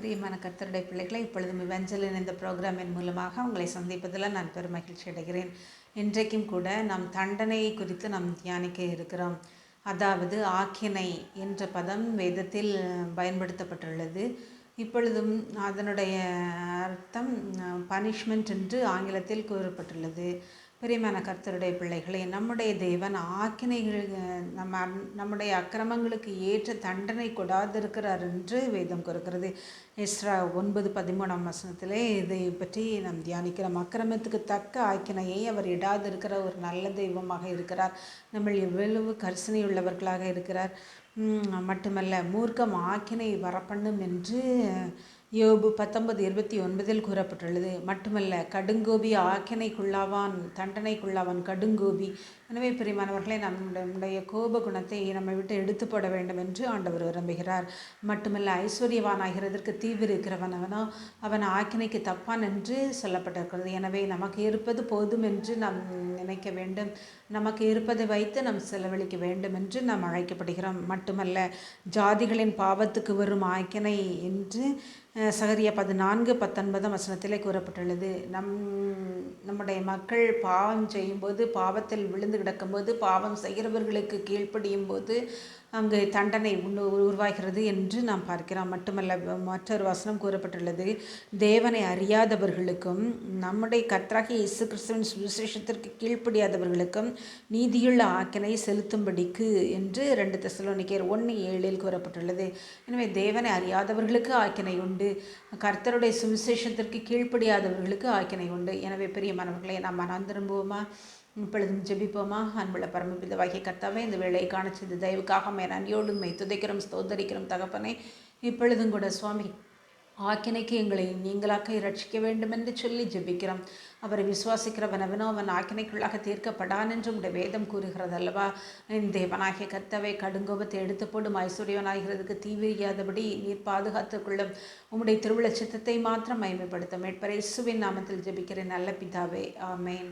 பிரியமான கர்த்தருடைய பிள்ளைகளை, இப்பொழுதும் இவஞ்சலின் இந்த ப்ரோக்ராமின் மூலமாக உங்களை சந்திப்பதில் நான் பெரும் மகிழ்ச்சி அடைகிறேன். இன்றைக்கும் கூட நாம் தண்டனையை குறித்து நாம் தியானிக்க இருக்கிறோம். அதாவது ஆக்கினை என்ற பதம் வேதத்தில் பயன்படுத்தப்பட்டுள்ளது. இப்பொழுதும் அதனுடைய அர்த்தம் பனிஷ்மெண்ட் என்று ஆங்கிலத்தில் கூறப்பட்டுள்ளது. பிரியமான கர்த்தருடைய பிள்ளைகளே, நம்முடைய தேவன் ஆக்கினைகள் நம்முடைய அக்கிரமங்களுக்கு ஏற்ற தண்டனை கொடாதிருக்கிறார் என்று வேதம் கூறுகிறது. எஸ்ரா 9:13 இதை பற்றி நாம் தியானிக்கிறோம். அக்கிரமத்துக்கு தக்க ஆக்கினையை அவர் இடாதிருக்கிற ஒரு நல்ல தெய்வமாக இருக்கிறார். நம்ம எவ்வளவு கரிசனை உள்ளவர்களாக இருக்கிறார். மட்டுமல்ல, மூர்க்கம் ஆக்கினை வரப்பண்ணும் என்று யோபு 19:29 கூறப்பட்டுள்ளது. மட்டுமல்ல, கடுங்கோபி ஆக்கினைக்குள்ளாவான், தண்டனைக்குள்ளாவான் கடுங்கோபி. எனவே பிரியமானவர்களை, நம்முடைய கோப குணத்தை நம்மை விட்டு எடுத்து போட வேண்டும் என்று ஆண்டவர் விரும்புகிறார். மட்டுமல்ல, ஐஸ்வர்யவானாகிறதற்கு தீவு இருக்கிறவன் அவனோ அவன் ஆக்கினைக்கு தப்பான் என்று சொல்லப்பட்டிருக்கிறது. எனவே நமக்கு இருப்பது போதும் என்று நாம் நினைக்க வேண்டும். நமக்கு இருப்பதை வைத்து நாம் செலவழிக்க வேண்டும் என்று நாம் அழைக்கப்படுகிறோம். மட்டுமல்ல, ஜாதிகளின் பாவத்துக்கு வரும் ஆக்கினை என்று சகரியா 14:19 கூறப்பட்டுள்ளது. நம்முடைய மக்கள் பாவம் செய்யும்போது, பாவத்தில் விழுந்து கிடக்கும்போது, பாவம் செய்கிறவர்களுக்கு கீழ்ப்படியும் போது அங்கு தண்டனை உருவாகிறது என்று நாம் பார்க்கிறோம். மட்டுமல்ல, மற்றொரு வசனம் கூறப்பட்டுள்ளது, தேவனை அறியாதவர்களுக்கும் நம்முடைய கர்த்தராகிய இயேசு கிறிஸ்துவின் சுவிசேஷத்திற்கு கீழ்ப்படியாதவர்களுக்கும் நீதியுள்ள ஆக்கினை செலுத்தும்படிக்கு என்று 2 தெசலோனிக்கேயர் 1:7 கூறப்பட்டுள்ளது. எனவே தேவனை அறியாதவர்களுக்கு ஆக்கினை உண்டு, கர்த்தருடைய சுவிசேஷத்திற்கு கீழ்ப்படியாதவர்களுக்கு ஆக்கினை உண்டு. எனவே பிரியமானவர்களை, நாம் மனம் திரும்புவோமா? இப்பொழுதும் ஜெபிப்போமா? அன்புள்ள பரமபிதாவாகிய கர்த்தாவே, இந்த வேலையை காண செய்த தயவுக்காக நன்றியோடு உம்மை துதிக்கிறோம், ஸ்தோத்தரிக்கிறோம் தகப்பனே. இப்பொழுதும் கூட சுவாமி, ஆக்கினைக்கு எங்களை நீங்களாக்க ரட்சிக்க வேண்டும் என்று சொல்லி ஜெபிக்கிறோம். அவரை விசுவாசிக்கிறவனவனோ அவன் ஆக்கினைக்குள்ளாக தீர்க்கப்படான் என்று உடைய வேதம் கூறுகிறது அல்லவா? தேவனாகிய கர்த்தாவே, கடுங்கோபத்தை எடுத்து போடும் ஐஸ்வர்யவனாகிறதுக்கு தீவிரியாதபடி நீர் பாதுகாத்துக்கொள்ளும். உம்முடைய திருவிழா சித்தத்தை மாத்திரம் மகிமைப்படுத்தும். மீட்பர் இயேசுவின் நாமத்தில் ஜெபிக்கிறேன் நல்ல பிதாவே, ஆமேன்.